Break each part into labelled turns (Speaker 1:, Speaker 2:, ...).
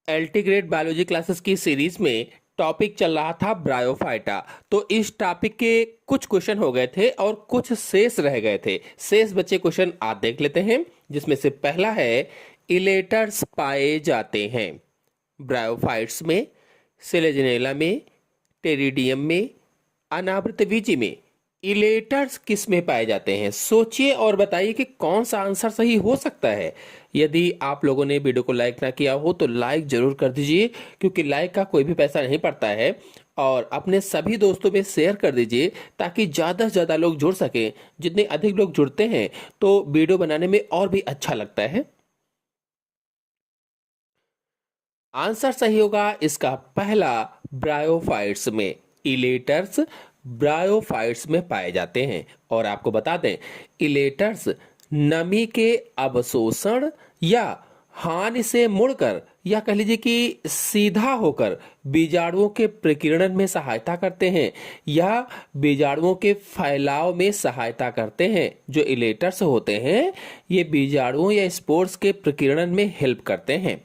Speaker 1: एल्टीग्रेड biology classes की series में topic चल रहा था ब्रायोफाइटा। तो इस टॉपिक के कुछ क्वेश्चन हो गए थे और कुछ शेष रह गए थे। शेष बचे क्वेश्चन आज देख लेते हैं, जिसमें से पहला है इलेटर्स पाए जाते हैं ब्रायोफाइट्स में, सेलेजिनेला में, टेरिडियम में, अनावृतबीजी में। इलेटर्स किस में पाए जाते हैं? सोचिए और बताइए कि कौन सा आंसर सही हो सकता है। यदि आप लोगों ने वीडियो को लाइक ना किया हो तो लाइक जरूर कर दीजिए, क्योंकि लाइक का कोई भी पैसा नहीं पड़ता है। और अपने सभी दोस्तों में शेयर कर दीजिए ताकि ज़्यादा से ज़्यादा लोग जुड़ सकें। जितने अधिक लोग जुड़ते हैं तो वीडियो बनाने में और भी अच्छा लगता है। आंसर सही होगा इसका पहला, ब्रायोफाइट्स में। इलेटर्स ब्रायोफाइट्स में पाए जाते हैं। और आपको बता दें, इलेटर्स नमी के अवशोषण या हानि से मुड़कर या कह लीजिए कि सीधा होकर बीजाणुओं के प्रकीर्णन में सहायता करते हैं या बीजाणुओं के फैलाव में सहायता करते हैं। जो इलेटर्स होते हैं ये बीजाणुओं या स्पोर्स के प्रकीर्णन में हेल्प करते हैं।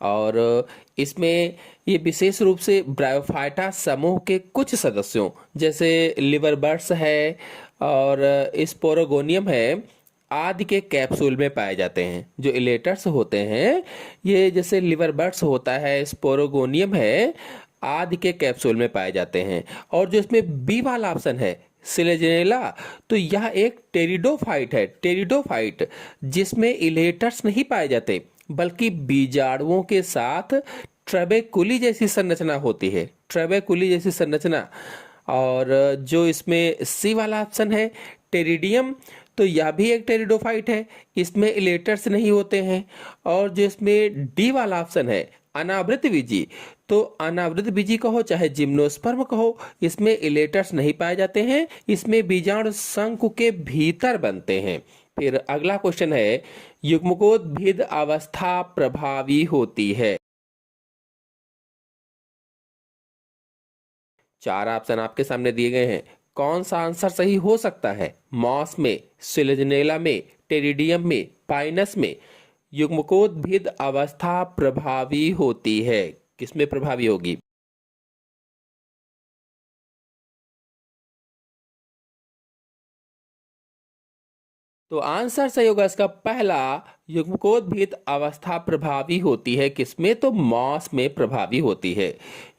Speaker 1: और इसमें ये विशेष रूप से ब्रायोफाइटा समूह के कुछ सदस्यों जैसे लिवर बर्ड्स है और स्पोरोगोनियम है आदि के कैप्सूल में पाए जाते हैं। जो इलेटर्स होते हैं ये जैसे लिवर बर्ड्स होता है, स्पोरोगोनियम है आदि के कैप्सूल में पाए जाते हैं। और जो इसमें बी वाला ऑप्शन है सिलेजिनेला, तो यह एक टेरिडोफाइट है, टेरिडोफाइट, जिसमें इलेटर्स नहीं पाए जाते बल्कि बीजाणुओं के साथ ट्रेबेकुली जैसी संरचना होती है, ट्रेबेकुली जैसी संरचना। और जो इसमें सी वाला ऑप्शन है टेरिडियम, तो यह भी एक टेरिडोफाइट है, इसमें इलेटर्स नहीं होते हैं। और जो इसमें डी वाला ऑप्शन है अनावृत बीजी, तो अनावृत बीजी कहो चाहे जिम्नोस्पर्म कहो, इसमें इलेटर्स नहीं पाए जाते हैं, इसमें बीजाणु शंकु के भीतर बनते हैं। फिर अगला क्वेश्चन है युग्मकोद्भिद अवस्था प्रभावी होती है। चार ऑप्शन आपके सामने दिए गए हैं, कौन सा आंसर सही हो सकता है? मॉस में, सिलेजिनेला में, टेरिडियम में, पाइनस में युग्मकोद्भिद अवस्था प्रभावी होती है। किसमें प्रभावी होगी? तो आंसर सही होगा इसका पहला, युग्मकोद्भिद अवस्था प्रभावी होती है। किसमें? तो मॉस में प्रभावी होती है।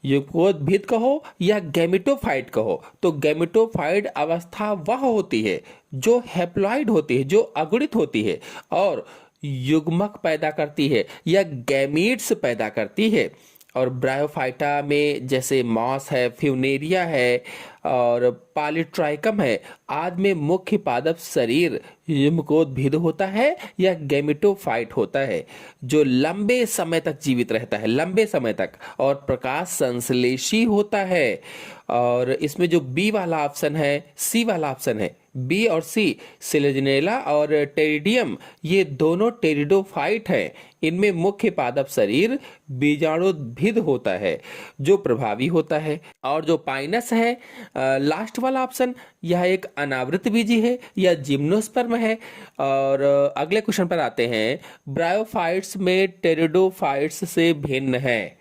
Speaker 1: युग्मकोद्भिद कहो या गैमेटोफाइट कहो, तो गैमेटोफाइट अवस्था वह होती है जो हैप्लॉइड होती है, जो अगुणित होती है और युग्मक पैदा करती है या गैमीट्स पैदा करती है। और ब्रायोफाइटा में जैसे मॉस है, फ्यूनेरिया है और पॉलीट्राइकम है आदि में मुख्य पादप शरीर युग्मकोद्भिद होता है या गैमेटोफाइट होता है, जो लंबे समय तक जीवित रहता है, लंबे समय तक, और प्रकाश संश्लेषी होता है। और इसमें जो बी वाला ऑप्शन है, सी वाला ऑप्शन है, बी और सी, सिलेजिनेला और टेरिडियम, ये दोनों टेरिडोफाइट हैं। इनमें मुख्य पादप शरीर बीजाणुद्भिद होता है जो प्रभावी होता है। और जो पाइनस है लास्ट वाला ऑप्शन, यह एक अनावृत बीजी है या जिम्नोस्पर्म है। और अगले क्वेश्चन पर आते हैं, ब्रायोफाइट्स में टेरिडोफाइट्स से भिन्न है।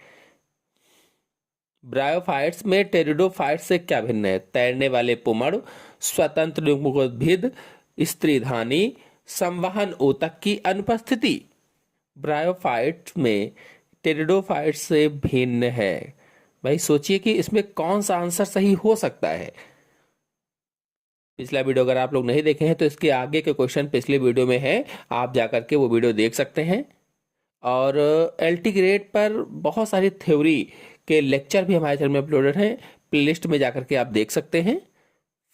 Speaker 1: ब्रायोफाइट्स में टेरिडोफाइट्स से क्या भिन्न है? तैरने वाले पुमड़, स्वतंत्र युग्मकोद्भिद, स्त्रीधानी, संवहन ऊतक की अनुपस्थिति। ब्रायोफाइट्स में टेरिडोफाइट्स से भिन्न है। भाई सोचिए कि इसमें कौन सा आंसर सही हो सकता है। पिछला वीडियो अगर आप लोग नहीं देखे हैं तो इसके आगे के क्वेश्चन पिछले वीडियो में है, आप जाकर के वो वीडियो देख सकते हैं। और एल्टीग्रेड पर बहुत सारी थ्योरी के लेक्चर भी हमारे चैनल में अपलोडेड हैं, प्लेलिस्ट में जाकर के आप देख सकते हैं।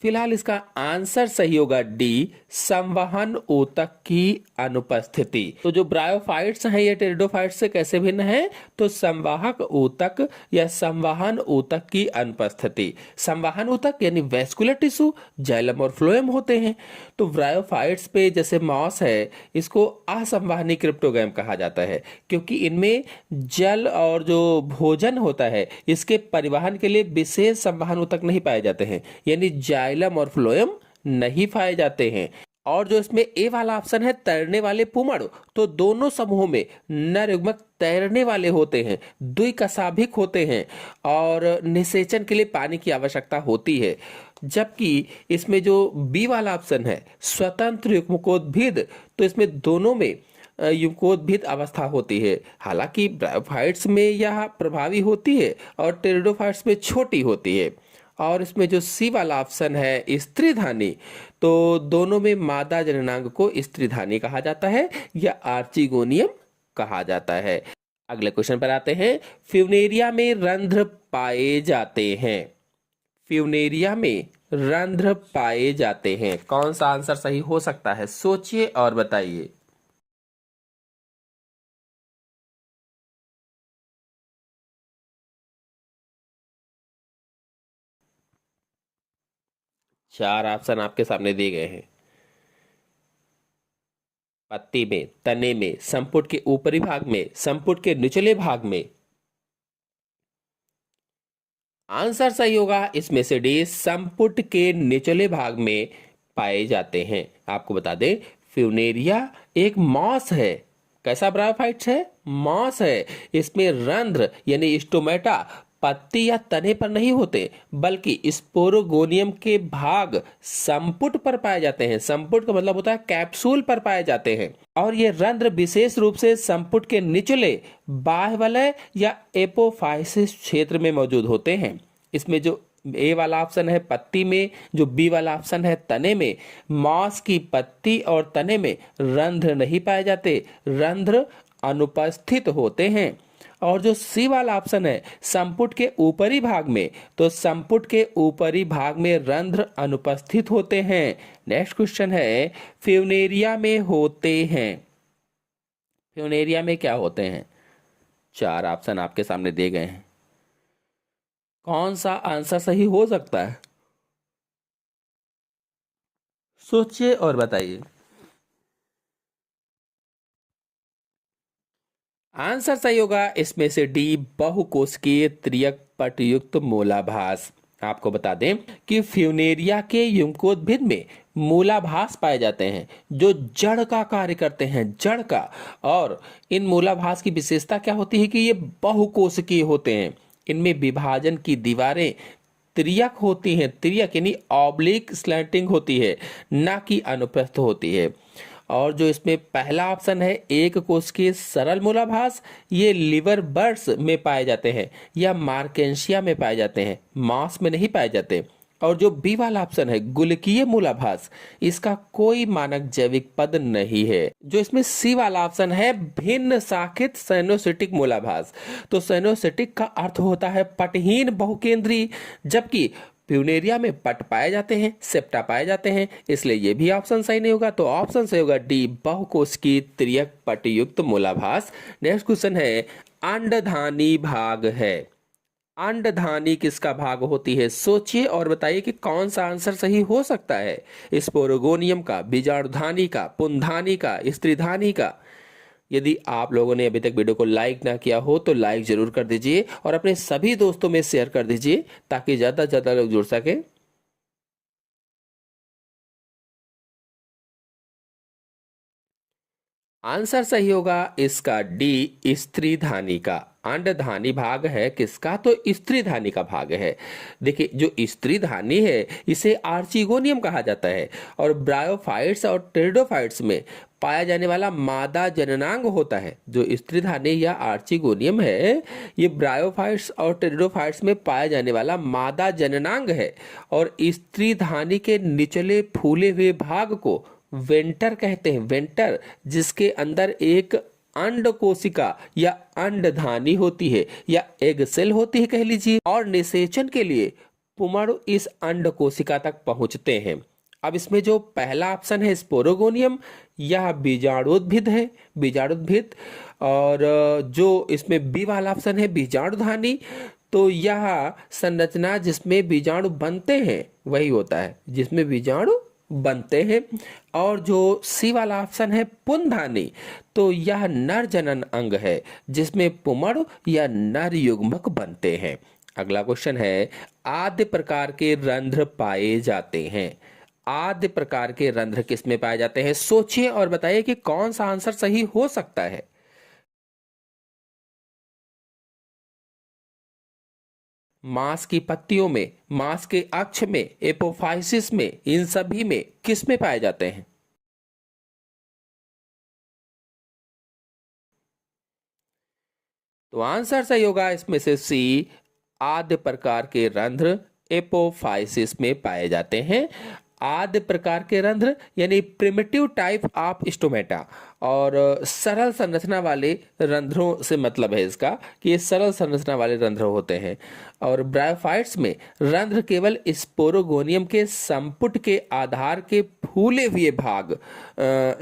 Speaker 1: फिलहाल इसका आंसर सही होगा डी, संवहन ऊतक की अनुपस्थिति। तो जो ब्रायोफाइट्स हैं ये टेरिडोफाइट्स से कैसे भिन्न है? तो संवाहक ऊतक या संवहन ऊतक की अनुपस्थिति। संवहन ऊतक यानी वेस्कुलर टिश्यू, जाइलम और फ्लोएम होते हैं। तो ब्रायोफाइट्स पे जैसे मॉस है, इसको असंवहनी क्रिप्टोगैम कहा जाता है, क्योंकि इनमें जल और जो भोजन होता है इसके परिवहन के लिए विशेष संवहन ऊतक नहीं पाए जाते हैं, यानी जाइलम और फ्लोएम नहीं पाए जाते हैं। और जो इसमें ए वाला ऑप्शन है तैरने वाले पुमड़, तो दोनों समूहों में नर युग्मक तैरने वाले होते हैं, द्विकशाभिक होते हैं और निषेचन के लिए पानी की आवश्यकता होती है। जबकि इसमें जो बी वाला ऑप्शन है स्वतंत्र युग्मकोद्भिद, तो इसमें दोनों में युग्मकोद्भिद अवस्था होती है। हालांकि ब्रायोफाइट्स में यह प्रभावी होती है और टेरिडोफाइट्स में छोटी होती है। और इसमें जो सी वाला ऑप्शन है स्त्रीधानी, तो दोनों में मादा जननांग को स्त्रीधानी कहा जाता है या आर्चिगोनियम कहा जाता है। अगले क्वेश्चन पर आते हैं। फ्यूनेरिया में रंध्र पाए जाते हैं। फ्यूनेरिया में रंध्र पाए जाते हैं, कौन सा आंसर सही हो सकता है? सोचिए और बताइए। चार ऑप्शन आपके सामने दिए गए हैं। पत्ती में, तने में, संपुट के ऊपरी भाग में, संपुट के निचले भाग में। आंसर सही होगा इसमें से डी, संपुट के निचले भाग में पाए जाते हैं। आपको बता दें फ्यूनेरिया एक मॉस है। कैसा ब्रायोफाइट्स है? मॉस है। इसमें रंध्र यानी स्टोमेटा पत्ती या तने पर नहीं होते, बल्कि स्पोरोगोनियम के भाग संपुट पर पाए जाते हैं। संपुट का मतलब होता है कैप्सूल पर पाए जाते हैं। और ये रंध्र विशेष रूप से संपुट के निचले बाह्यवलय या एपोफाइसिस क्षेत्र में मौजूद होते हैं। इसमें जो ए वाला ऑप्शन है पत्ती में, जो बी वाला ऑप्शन है तने में, मॉस की पत्ती और तने में रंध्र नहीं पाए जाते, रंध्र अनुपस्थित होते हैं। और जो सी वाला ऑप्शन है संपुट के ऊपरी भाग में, तो संपुट के ऊपरी भाग में रंध्र अनुपस्थित होते हैं। नेक्स्ट क्वेश्चन है फ्यूनेरिया में होते हैं। फ्यूनेरिया में क्या होते हैं? चार ऑप्शन आपके सामने दिए गए हैं, कौन सा आंसर सही हो सकता है? सोचिए और बताइए। आंसर सही होगा इसमें से डी, बहुकोशिकीय त्रियक पटयुक्त मूलाभास। आपको बता दें कि फ्यूनेरिया के युग्मकोद्भिद में मूलाभास पाए जाते हैं जो जड़ का कार्य करते हैं, जड़ का। और इन मूलाभास की विशेषता क्या होती है कि ये बहुकोशिकीय होते हैं। इनमें विभाजन की दीवारें त्रियक होती हैं, त्रियक यानी ऑब्लिक स्लैंटिंग होती है, ना कि अनुप्रस्थ होती है। और जो इसमें पहला ऑप्शन है एक कोशिकीय सरल मूलाभास, ये लिवर बर्ड्स में पाए जाते हैं या मार्केंशिया में पाए जाते हैं, मांस में नहीं पाए जाते। और जो बी वाला ऑप्शन है गुलकीय मूलाभास, इसका कोई मानक जैविक पद नहीं है। जो इसमें सी वाला ऑप्शन है भिन्न शाखित सैनोसिटिक मूलाभास, तो सैनोसिटिक का अर्थ होता है पटहीन बहुकेंद्री, जबकि फ्यूनेरिया में पट पाए जाते हैं, सेप्टा पाए जाते हैं, इसलिए ये भी ऑप्शन सही नहीं होगा। तो ऑप्शन सही होगा डी, बहुकोशिकीय त्रियक पटयुक्त मूलाभास। नेक्स्ट क्वेश्चन है अंडधानी भाग है। अंडधानी किसका भाग होती है? सोचिए और बताइए कि कौन सा आंसर सही हो सकता है। स्पोरोगोनियम का, बीजाणुधानी का, पुंधानी का, स्त्रीधानी का। यदि आप लोगों ने अभी तक वीडियो को लाइक ना किया हो तो लाइक जरूर कर दीजिए और अपने सभी दोस्तों में शेयर कर दीजिए ताकि ज्यादा से ज्यादा लोग जुड़ सके। आंसर सही होगा इसका डी, स्त्रीधानी का। अंडधानी भाग है किसका? तो स्त्रीधानी का भाग है। देखिए जो स्त्रीधानी है इसे आर्चिगोनियम कहा जाता है और ब्रायोफाइट्स और टेरिडोफाइट्स में पाया जाने वाला मादा जननांग होता है। जो स्त्रीधानी या आर्चिगोनियम है ये ब्रायोफाइट्स और टेरिडोफाइट्स में पाया जाने वाला मादा जननांग है। और स्त्रीधानी के निचले फूले हुए भाग को वेंटर कहते हैं, वेंटर, जिसके अंदर एक अंड कोशिका या अंडधानी होती है या एग सेल होती है कह लीजिए। और निषेचन के लिए पुमड़ इस अंड कोशिका तक पहुंचते हैं। अब इसमें जो पहला ऑप्शन है स्पोरोगोनियम, यह बीजाणुद्भिद है, बीजाणुद्भिद। और जो इसमें बी वाला ऑप्शन है बीजाणुधानी, तो यह संरचना जिसमें बीजाणु बनते हैं वही होता है, जिसमें बीजाणु बनते हैं। और जो सी वाला ऑप्शन है पुंधानी, तो यह नर जनन अंग है जिसमें पुमड़ या नर युग्मक बनते हैं। अगला क्वेश्चन है आद्य प्रकार के रंध्र पाए जाते हैं। आद्य प्रकार के रंध्र किस में पाए जाते हैं? सोचिए और बताइए कि कौन सा आंसर सही हो सकता है। मांस की पत्तियों में, मांस के अक्ष में, एपोफाइसिस में, इन सभी में किस में पाए जाते हैं? तो आंसर सही होगा इसमें से सी, आद्य प्रकार के रंध्र एपोफाइसिस में पाए जाते हैं। आद्य प्रकार के रंध्र यानी प्रिमिटिव टाइप ऑफ स्टोमेटा, और सरल संरचना वाले रंध्रों से मतलब है इसका कि ये सरल संरचना वाले रंध्र होते हैं। और ब्रायोफाइट्स में रंध्र केवल स्पोरोगोनियम के संपुट के आधार के फूले हुए भाग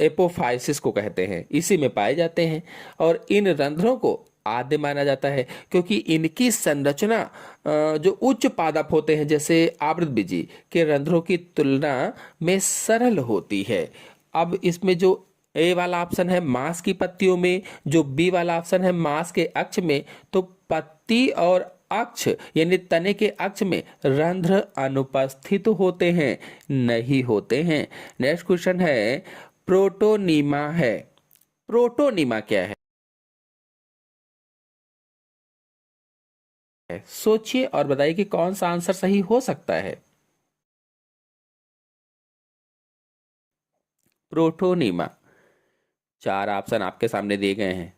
Speaker 1: एपोफाइसिस को कहते हैं, इसी में पाए जाते हैं। और इन रंध्रों को आद्य माना जाता है क्योंकि इनकी संरचना जो उच्च पादप होते हैं जैसे आवृतबीजी के रंध्रों की तुलना में सरल होती है। अब इसमें जो ए वाला ऑप्शन है मांस की पत्तियों में, जो बी वाला ऑप्शन है मांस के अक्ष में, तो पत्ती और अक्ष यानी तने के अक्ष में रंध्र अनुपस्थित होते हैं, नहीं होते हैं। नेक्स्ट क्वेश्चन है प्रोटोनीमा है। प्रोटोनीमा क्या है? सोचिए और बताइए कि कौन सा आंसर सही हो सकता है। प्रोटोनीमा, चार ऑप्शन आपके सामने दिए गए हैं।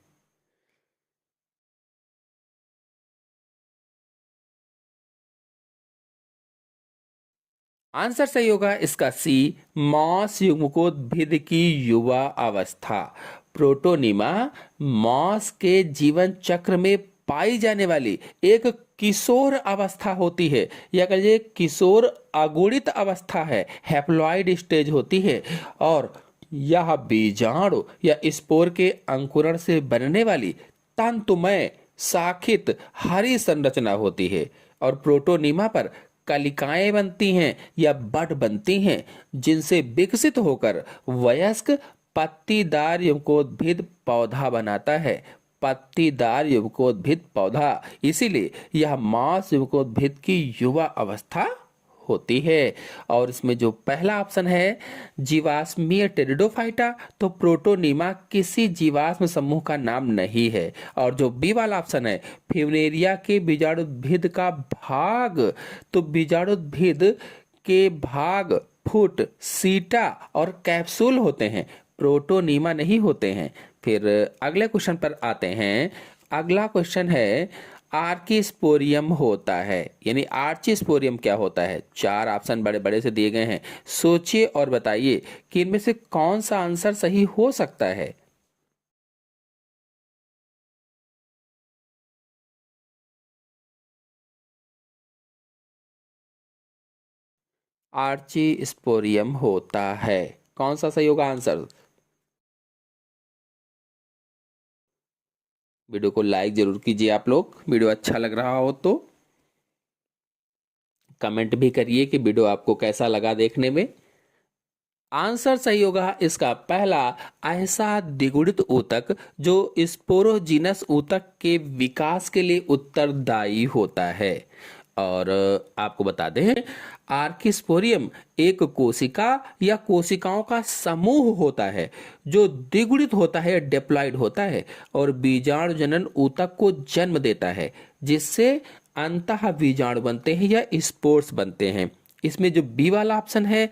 Speaker 1: आंसर सही होगा इसका सी, मॉस युग्मकोद्भिद की युवा अवस्था। प्रोटोनीमा मॉस के जीवन चक्र में पाई जाने वाली एक किशोर अवस्था होती है, या कहिए किशोर अगुणित अवस्था है, हैप्लॉइड स्टेज होती है। और यह बीजाणु या स्पोर के अंकुरण से बनने वाली तंतुमय शाखित हरी संरचना होती है। और प्रोटोनीमा पर कलिकाएं बनती हैं या बड बनती हैं, जिनसे विकसित होकर वयस्क पत्तीदार युग्मकोद्भिद पौधा बनाता है। पत्तीदार युग्मकोद्भिद पौधा, इसीलिए यह मांस युग्मकोद्भिद की युवा अवस्था होती है। और इसमें जो पहला ऑप्शन है जीवाश्मीय टेरिडोफाइटा, तो प्रोटोनीमा किसी जीवाश्म समूह का नाम नहीं है। और जो बी वाला ऑप्शन है फ्यूनेरिया के बीजाणुद्भिद का भाग, तो बीजाणुद्भिद के भाग फुट, सीटा और कैप्सूल होते हैं, प्रोटोनीमा नहीं होते हैं। फिर अगले क्वेश्चन पर आते हैं। अगला क्वेश्चन है आर्किस्पोरियम होता है, यानी आर्चिस्पोरियम क्या होता है? चार ऑप्शन बड़े बड़े से दिए गए हैं, सोचिए और बताइए कि इनमें से कौन सा आंसर सही हो सकता है। आर्चिस्पोरियम होता है, कौन सा सही होगा आंसर? वीडियो को लाइक जरूर कीजिए आप लोग, वीडियो अच्छा लग रहा हो तो कमेंट भी करिए कि वीडियो आपको कैसा लगा देखने में। आंसर सही होगा इसका पहला, ऐसा द्विगुणित ऊतक जो स्पोरोजीनस ऊतक के विकास के लिए उत्तरदायी होता है। और आपको बता दें आर्किस्पोरियम एक कोशिका या कोशिकाओं का समूह होता है जो द्विगुणित होता है, डिप्लॉइड होता है और बीजाणु जनन ऊतक को जन्म देता है, जिससे अंतः बीजाणु बनते हैं या स्पोर्स बनते हैं। इसमें जो बी वाला ऑप्शन है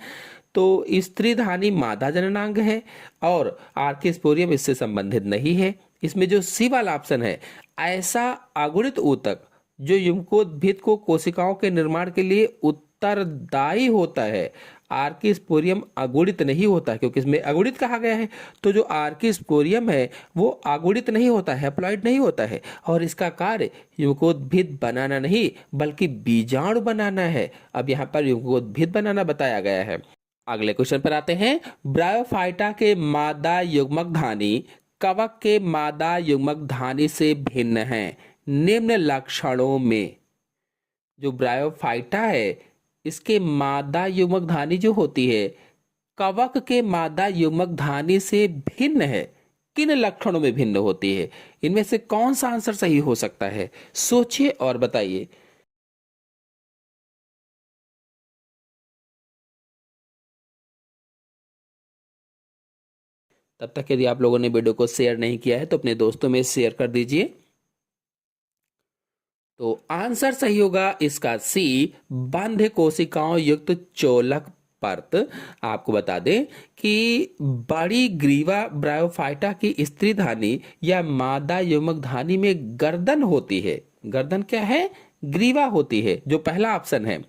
Speaker 1: तो स्त्रीधानी मादा जननांग है और आर्किस्पोरियम इससे संबंधित नहीं है। इसमें जो सी वाला ऑप्शन है ऐसा अगुणित ऊतक जो युग्मकोद्भिद को कोशिकाओं के निर्माण के लिए उत्तरदायी होता है, आर्किस्पोरियम अगुणित नहीं होता, क्योंकि इसमें अगुणित कहा गया है। तो जो आर्किस्पोरियम है वो अगुणित नहीं होता, हैप्लॉइड नहीं होता है, और इसका कार्य युग्मकोद्भिद बनाना नहीं बल्कि बीजाणु बनाना है। अब यहाँ पर युग्मकोद्भिद बनाना बताया गया है। अगले क्वेश्चन पर आते हैं। ब्रायोफाइटा के मादा युग्मक धानी कवक के मादा युग्मक धानी से भिन्न हैं निम्न लक्षणों में। जो ब्रायोफाइटा है इसके मादा युग्मक धानी जो होती है कवक के मादा युग्मक धानी से भिन्न है, किन लक्षणों में भिन्न होती है? इनमें से कौन सा आंसर सही हो सकता है? सोचिए और बताइए। तब तक यदि आप लोगों ने वीडियो को शेयर नहीं किया है तो अपने दोस्तों में शेयर कर दीजिए। तो आंसर सही होगा इसका सी, बाह्य कोशिकाओं युक्त चोलक परत। आपको बता दें कि बड़ी ग्रीवा ब्रायोफाइटा की स्त्री धानी या मादा युग्मक धानी में गर्दन होती है। गर्दन क्या है? ग्रीवा होती है, जो पहला ऑप्शन है।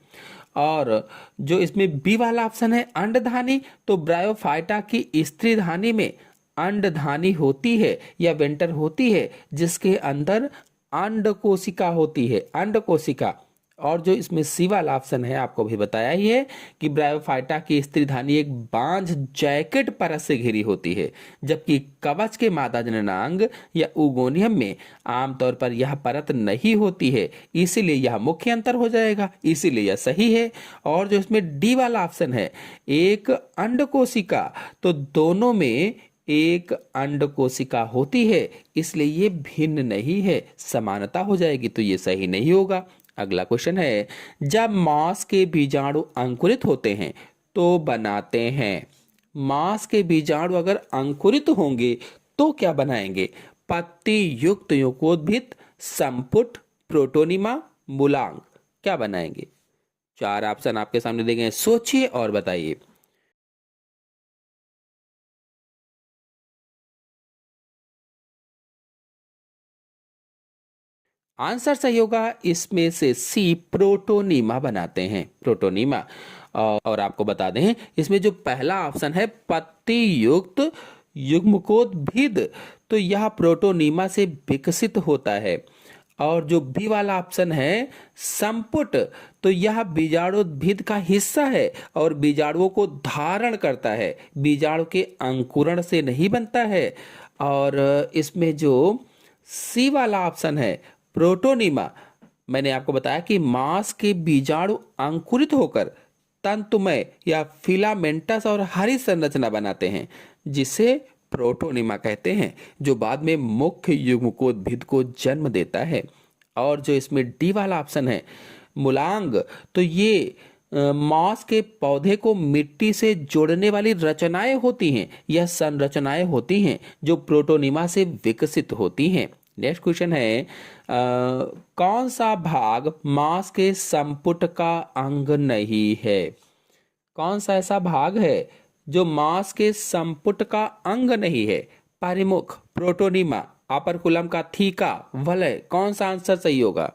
Speaker 1: और जो इसमें बी वाला ऑप्शन है अंडधानी, तो ब्रायोफाइटा की स्त्री धानी में अंडधानी होती है या वेंटर होती है, जिसके अंदर अंड कोशिका होती है, अंड कोशिका। और जो इसमें सी वाला ऑप्शन है, आपको भी बताया ही है कि ब्रायोफाइटा की स्त्रीधानी एक बांझ जैकेट परत से घिरी होती है, जबकि कवच के मादा जननांग या उगोनियम में आमतौर पर यह परत नहीं होती है। इसीलिए यह मुख्य अंतर हो जाएगा, इसीलिए यह सही है। और जो इसमें डी वाला ऑप्शन है, एक अंड कोशिका, तो दोनों में एक अंड कोशिका होती है, इसलिए ये भिन्न नहीं है, समानता हो जाएगी, तो ये सही नहीं होगा। अगला क्वेश्चन है, जब मांस के बीजाणु अंकुरित होते हैं तो बनाते हैं। मांस के बीजाणु अगर अंकुरित होंगे तो क्या बनाएंगे? पत्ती युक्त युकोद्भिद, संपुट, प्रोटोनिमा, मूलांग। क्या बनाएंगे? 4 ऑप्शन आपके सामने दिए गए, सोचिए और बताइए। आंसर सही होगा इसमें से सी, प्रोटोनीमा बनाते हैं, प्रोटोनीमा। और आपको बता दें इसमें जो पहला ऑप्शन है पत्ती युक्त युग्मकोद्भिद, तो यह प्रोटोनीमा से विकसित होता है। और जो बी वाला ऑप्शन है संपुट, तो यह बीजाणुद्भिद का हिस्सा है और बीजाणुओं को धारण करता है, बीजाणु के अंकुरण से नहीं बनता है। और इसमें जो सी वाला ऑप्शन है प्रोटोनीमा, मैंने आपको बताया कि मांस के बीजाणु अंकुरित होकर तंतुमय या फिलामेंटस और हरी संरचना बनाते हैं, जिसे प्रोटोनीमा कहते हैं, जो बाद में मुख्य युग्मकोद्भिद को जन्म देता है। और जो इसमें डी वाला ऑप्शन है मूलांग, तो ये मांस के पौधे को मिट्टी से जोड़ने वाली रचनाएं होती हैं, यह संरचनाएं होती हैं जो प्रोटोनीमा से विकसित होती हैं। नेक्स्ट क्वेश्चन है, कौन सा भाग मांस के संपुट का अंग नहीं है? कौन सा ऐसा भाग है जो मांस के संपुट का अंग नहीं है? परिमुख, प्रोटोनीमा, अपर का थीका, वलय, कौन सा आंसर सही होगा?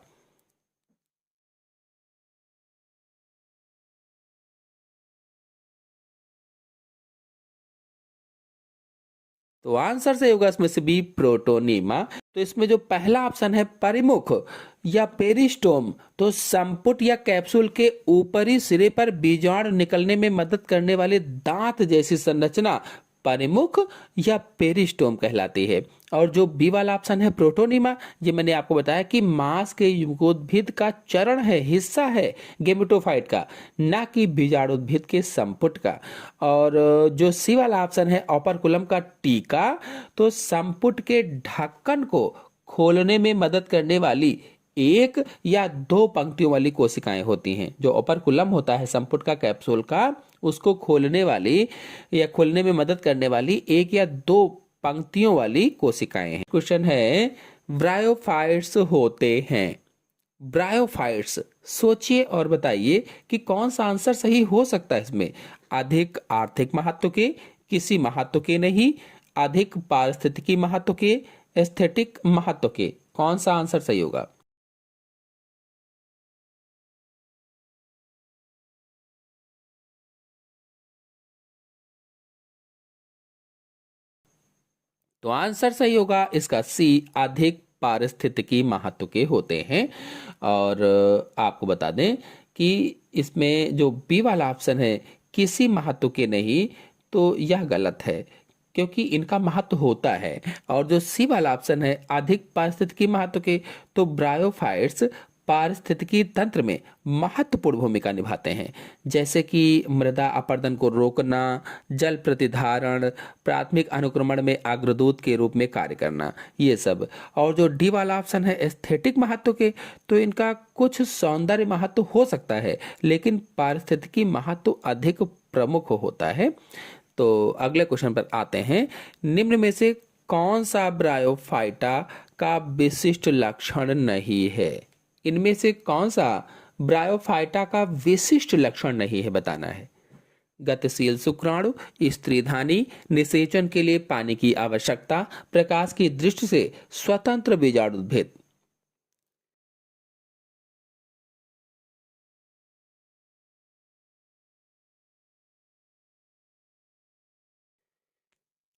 Speaker 1: तो आंसर सही होगा इसमें से बी, प्रोटोनीमा। तो इसमें जो पहला ऑप्शन है परिमुख या पेरिस्टोम, तो संपुट या कैप्सूल के ऊपरी सिरे पर बीजाणु निकलने में मदद करने वाले दांत जैसी संरचना परिमुख या पेरिस्टोम कहलाती है। और जो बी वाला ऑप्शन है प्रोटोनीमा, ये मैंने आपको बताया कि मांस के युग्मकोद्भिद का चरण है, हिस्सा है गेमेटोफाइट का, ना कि बीजाणुद्भिद के संपुट का। और जो सी वाला ऑप्शन है ऑपरकुलम का टीका, तो संपुट के ढक्कन को खोलने में मदद करने वाली एक या दो पंक्तियों वाली कोशिकाएं होती हैं। जो ओपरकुलम होता है संपुट का, कैप्सूल का, उसको खोलने वाली या खोलने में मदद करने वाली एक या दो पंक्तियों वाली कोशिकाएं हैं। क्वेश्चन है, ब्रायोफाइट्स होते हैं। ब्रायोफाइट्स, सोचिए और बताइए कि कौन सा आंसर सही हो सकता है इसमें? अधिक आर्थिक महत्व के, किसी महत्व के नहीं, अधिक पारिस्थितिकी महत्व के, एस्थेटिक महत्व के, कौन सा आंसर सही होगा? तो आंसर सही होगा इसका सी, अधिक पारिस्थितिकी महत्व के होते हैं। और आपको बता दें कि इसमें जो बी वाला ऑप्शन है किसी महत्व के नहीं, तो यह गलत है, क्योंकि इनका महत्व होता है। और जो सी वाला ऑप्शन है अधिक पारिस्थितिकी महत्व के, तो ब्रायोफाइट्स पारिस्थितिकी तंत्र में महत्वपूर्ण भूमिका निभाते हैं, जैसे कि मृदा अपरदन को रोकना, जल प्रतिधारण, प्राथमिक अनुक्रमण में अग्रदूत के रूप में कार्य करना, ये सब। और जो डी वाला ऑप्शन है एस्थेटिक महत्व के, तो इनका कुछ सौंदर्य महत्व हो सकता है, लेकिन पारिस्थितिकी महत्व अधिक प्रमुख होता है। तो अगले क्वेश्चन पर आते हैं। निम्न में से कौन सा ब्रायोफाइटा का विशिष्ट लक्षण नहीं है? इनमें से कौन सा ब्रायोफाइटा का विशिष्ट लक्षण नहीं है बताना है। गतिशील शुक्राणु, स्त्रीधानी, निषेचन के लिए पानी की आवश्यकता, प्रकाश की दृष्टि से स्वतंत्र बीजाणुद्भिद।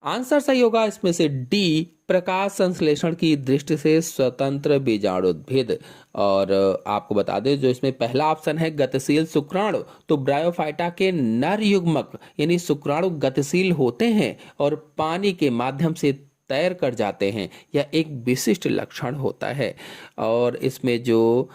Speaker 1: आंसर सही होगा इसमें से डी, प्रकाश संश्लेषण की दृष्टि से स्वतंत्र बीजाणुद्भिद। और आपको बता दें जो इसमें पहला ऑप्शन है गतिशील शुक्राणु, तो ब्रायोफाइटा के नर युग्मक यानी शुक्राणु गतिशील होते हैं और पानी के माध्यम से तैर कर जाते हैं, यह एक विशिष्ट लक्षण होता है। और इसमें जो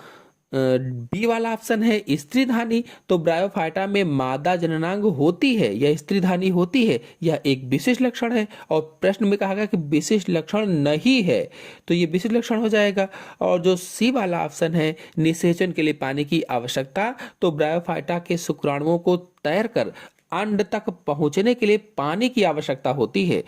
Speaker 1: बी वाला ऑप्शन है स्त्रीधानी, तो ब्रायोफाइटा में मादा जननांग होती है या स्त्रीधानी होती है, यह एक विशिष्ट लक्षण है। और प्रश्न में कहा गया कि विशिष्ट लक्षण नहीं है, तो ये विशिष्ट लक्षण हो जाएगा। और जो सी वाला ऑप्शन है निषेचन के लिए पानी की आवश्यकता, तो ब्रायोफाइटा के शुक्राणुओं को तैर कर अंड तक पहुंचने के लिए पानी की आवश्यकता होती है,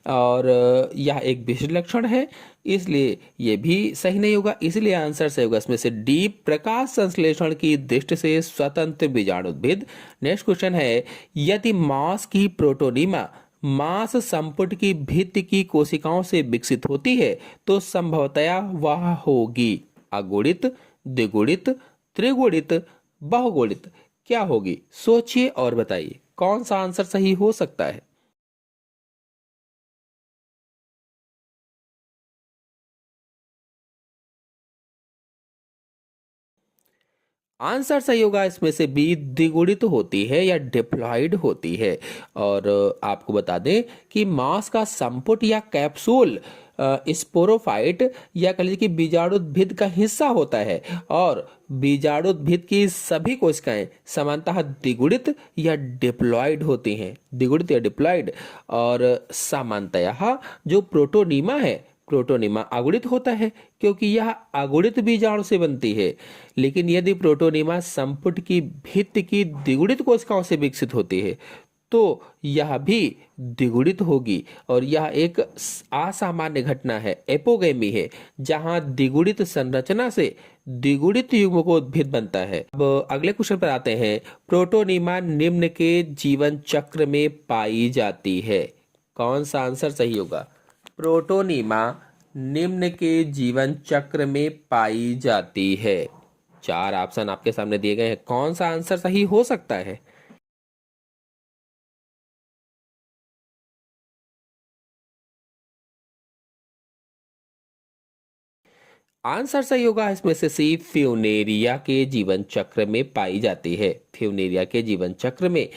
Speaker 1: और यह एक विशिष्ट लक्षण है, इसलिए यह भी सही नहीं होगा। इसलिए आंसर सही होगा इसमें से डी, प्रकाश संश्लेषण की दृष्टि से स्वतंत्र बीजाणुद्भिद। नेक्स्ट क्वेश्चन है, यदि मांस की प्रोटोनीमा मांस संपुट की भित्ति की कोशिकाओं से विकसित होती है तो संभवतया वह होगी अगुणित, द्विगुणित, त्रिगुणित, बहुगुणित। क्या होगी? सोचिए और बताइए कौन सा आंसर सही हो सकता है। आंसर सही होगा इसमें से बी, द्विगुणित होती है या डिप्लॉयड होती है। और आपको बता दें कि मांस का संपुट या कैप्सूल स्पोरोफाइट या कह लीजिए कि बीजाणुद्भिद का हिस्सा होता है, और बीजाणुद्भिद की सभी कोशिकाएं सामान्यतः द्विगुणित या डिप्लॉयड होती हैं, द्विगुणित या डिप्लॉयड। और सामान्यतः जो प्रोटोनीमा है, प्रोटोनीमा अगुणित होता है क्योंकि यह अगुणित बीजाणु से बनती है। लेकिन यदि प्रोटोनीमा संपुट की भित्ति की द्विगुणित कोशिकाओं से विकसित होती है तो यह भी द्विगुणित होगी, और यह एक असामान्य घटना है, एपोगेमी है, जहां द्विगुणित संरचना से द्विगुणित युग्मकोद्भिद बनता है। अब अगले क्वेश्चन पर आते हैं। प्रोटोनीमा निम्न के जीवन चक्र में पाई जाती है, कौन सा आंसर सही होगा? प्रोटोनीमा निम्न के जीवन चक्र में पाई जाती है। चार ऑप्शन आपके सामने दिए गए हैं, कौन सा आंसर सही हो सकता है? आंसर सही होगा इसमें से सी, फ्यूनेरिया के जीवन चक्र में पाई जाती है, फ्यूनेरिया के जीवन चक्र में।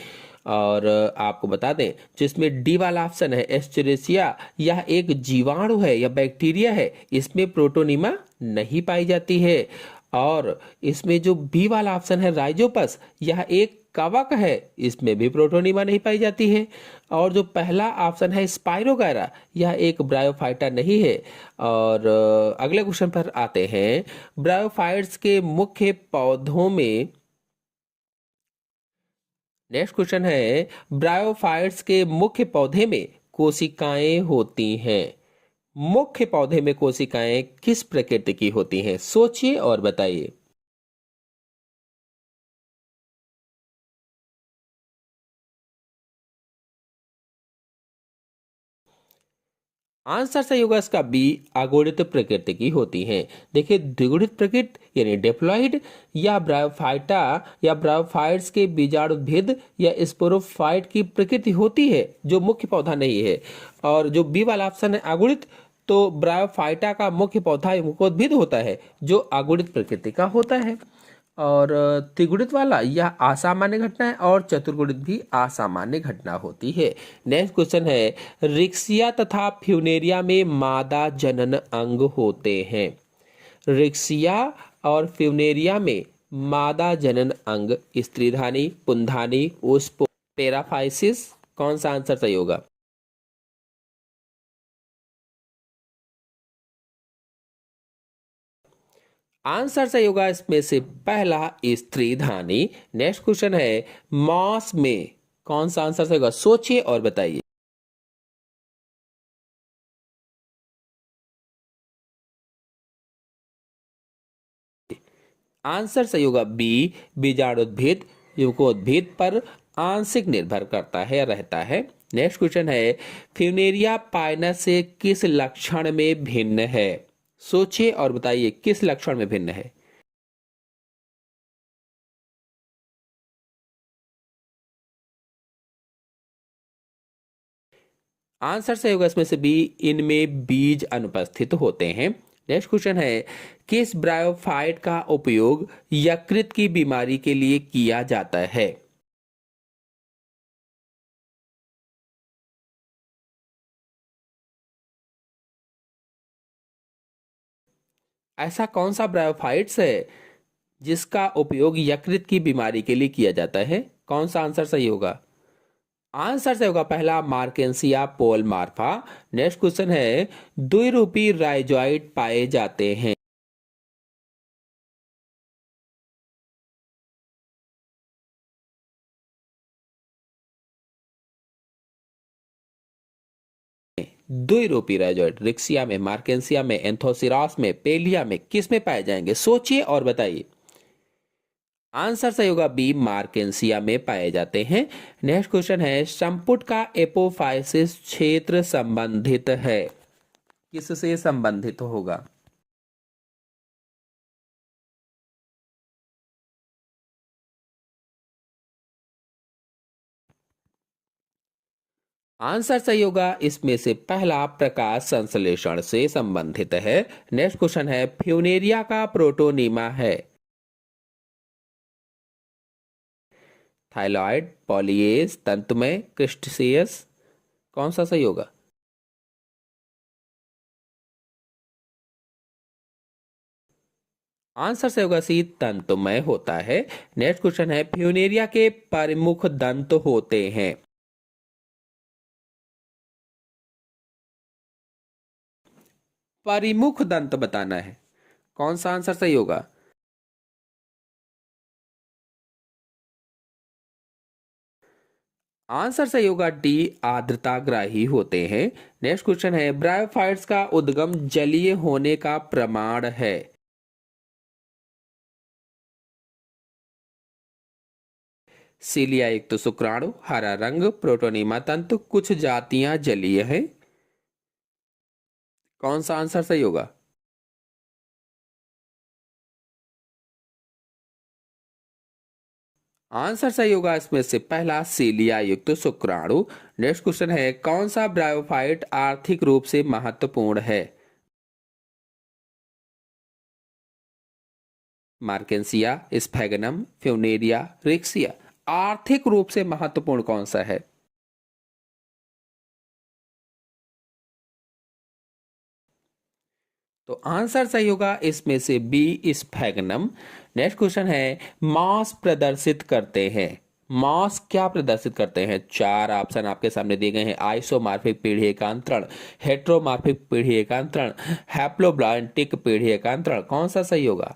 Speaker 1: और आपको बता दें जिसमें डी वाला ऑप्शन है एस्चेरिचिया, यह एक जीवाणु है या बैक्टीरिया है, इसमें प्रोटोनीमा नहीं पाई जाती है। और इसमें जो बी वाला ऑप्शन है राइजोपस, यह एक कवक है, इसमें भी प्रोटोनीमा नहीं पाई जाती है। और जो पहला ऑप्शन है स्पाइरोगैरा, यह एक ब्रायोफाइटा नहीं है। और अगले क्वेश्चन पर आते हैं। ब्रायोफाइट्स के मुख्य पौधों में, नेक्स्ट क्वेश्चन है, ब्रायोफाइट्स के मुख्य पौधे में कोशिकाएं होती हैं, मुख्य पौधे में कोशिकाएं किस प्रकृति की होती हैं? सोचिए और बताइए। आंसर सही होगा इसका बी, अगुणित प्रकृति की होती हैं। देखिए द्विगुणित प्रकृति यानी डिप्लॉइड या ब्रायोफाइटा या ब्रायोफाइट्स के बीजाणुद्भिद या स्पोरोफाइट की प्रकृति होती है जो मुख्य पौधा नहीं है। और जो बी वाला ऑप्शन है अगुणित, तो ब्रायोफाइटा का मुख्य पौधा मुखोद्भिद होता है जो अगुणित प्रकृति का होता है। और त्रिगुणित वाला यह असामान्य घटना है, और चतुर्गुणित भी असामान्य घटना होती है। नेक्स्ट क्वेश्चन है, रिक्सिया तथा फ्यूनेरिया में मादा जनन अंग होते हैं, रिक्सिया और फ्यूनेरिया में मादा जनन अंग स्त्रीधानी, पुंधानी, ओस्पो, पेराफाइसिस। कौन सा आंसर सही होगा? आंसर सही होगा इसमें से पहला स्त्रीधानी। नेक्स्ट क्वेश्चन है, मांस में कौन सा आंसर सही होगा, सोचिए और बताइए। आंसर सही होगा बी, बीजाणुद्भिद युकोद्भिद पर आंशिक निर्भर करता है, रहता है। नेक्स्ट क्वेश्चन है, फ्यूनेरिया पाइनस से किस लक्षण में भिन्न है? सोचिए और बताइए किस लक्षण में भिन्न है। आंसर सही होगा इसमें से बी, इनमें बीज अनुपस्थित होते हैं। नेक्स्ट क्वेश्चन है, किस ब्रायोफाइट का उपयोग यकृत की बीमारी के लिए किया जाता है? ऐसा कौन सा ब्रायोफाइट्स है जिसका उपयोग यकृत की बीमारी के लिए किया जाता है? कौन सा आंसर सही होगा? आंसर सही होगा पहला, मार्केंसिया पोलमार्फा। नेक्स्ट क्वेश्चन है, द्विरूपी राइजोइड पाए जाते हैं। द्विरूपी राइजोइड रिक्सिया में, मार्केंसिया में, एंथोसिरास में, पेलिया में, किस में पाए जाएंगे? सोचिए और बताइए। आंसर सही होगा बी, मार्केंसिया में पाए जाते हैं। नेक्स्ट क्वेश्चन है, संपुट का एपोफाइसिस क्षेत्र संबंधित है, किससे संबंधित होगा? आंसर सही होगा इसमें से पहला, प्रकाश संश्लेषण से संबंधित है। नेक्स्ट क्वेश्चन है, फ्यूनेरिया का प्रोटोनीमा है? थाइलॉइड, पॉलीएज, तंतुमय, क्रिस्टेशियस, कौन सा सही होगा? आंसर सही होगा सी, तंतुमय होता है। नेक्स्ट क्वेश्चन है, फ्यूनेरिया के प्रमुख दंत होते हैं? परिमुख दंत बताना है, कौन सा आंसर सही होगा? आंसर सही होगा डी, आर्द्रताग्राही होते हैं। नेक्स्ट क्वेश्चन है, ब्रायोफाइट्स का उद्गम जलीय होने का प्रमाण है? सीलिया युक्त शुक्राणु, हरा रंग, प्रोटोनीमा तंतु, कुछ जातियां जलीय हैं, कौन सा आंसर सही होगा? आंसर सही होगा इसमें से पहला, सीलिया युक्त शुक्राणु। नेक्स्ट क्वेश्चन है, कौन सा ब्रायोफाइट आर्थिक रूप से महत्वपूर्ण है? मार्केंसिया, स्फैगनम, फ्यूनेरिया, रिक्सिया, आर्थिक रूप से महत्वपूर्ण कौन सा है? तो आंसर सही होगा इसमें से बी, स्फैगनम। नेक्स्ट क्वेश्चन है, मास प्रदर्शित करते हैं? मास क्या प्रदर्शित करते हैं? चार ऑप्शन आपके सामने दिए गए हैं, आइसोमॉर्फिक पीढ़ी एकांतरण, हेट्रोमॉर्फिक पीढ़ी एकांतरण, हैप्लोब्लास्टिक पीढ़ी एकांतरण, कौन सा सही होगा?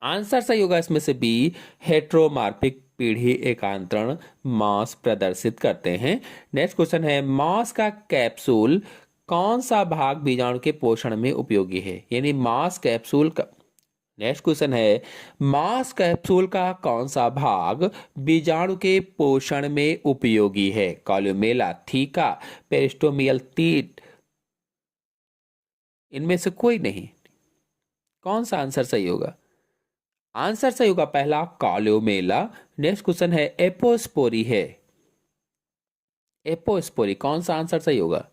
Speaker 1: आंसर सही होगा इसमें से बी, हेट्रोमॉर्फिक पीढ़ी एकांतरण मांस प्रदर्शित करते हैं। नेक्स्ट क्वेश्चन है, मांस का कैप्सूल कौन सा भाग बीजाणु के पोषण में उपयोगी है? यानी मांस कैप्सूल का, नेक्स्ट क्वेश्चन है, मांस कैप्सूल का कौन सा भाग बीजाणु के पोषण में उपयोगी है? कॉलुमेला, थीका, पेरिस्टोमियल टीथ, इनमें से कोई नहीं, कौन सा आंसर सही होगा? आंसर सही होगा पहला, कॉलोमेला। नेक्स्ट क्वेश्चन है, एपोस्पोरी है? एपोस्पोरी, कौन सा आंसर सही होगा?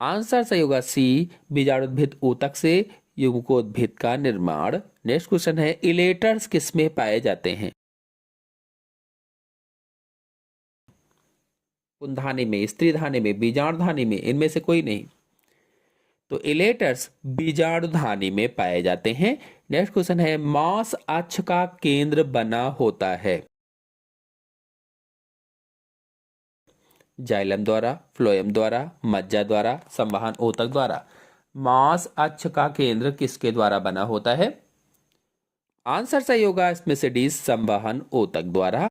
Speaker 1: आंसर सही होगा सी, बीजाणुद्भिद ऊतक से युग्मकोद्भिद का निर्माण। नेक्स्ट क्वेश्चन है, इलेटर्स किसमें पाए जाते हैं? पुंधानी में, स्त्रीधानी में, बीजाणुधानी में, इनमें से कोई नहीं, तो इलेटर्स बीजाणुधानी में पाए जाते हैं। नेक्स्ट क्वेश्चन है, मांस अक्ष का केंद्र बना होता है? जाइलम द्वारा, फ्लोएम द्वारा, मज्जा द्वारा, संवहन ऊतक द्वारा, मास अक्ष का केंद्र किसके द्वारा बना होता है? आंसर सही होगा इसमें से डी, संवहन ऊतक द्वारा।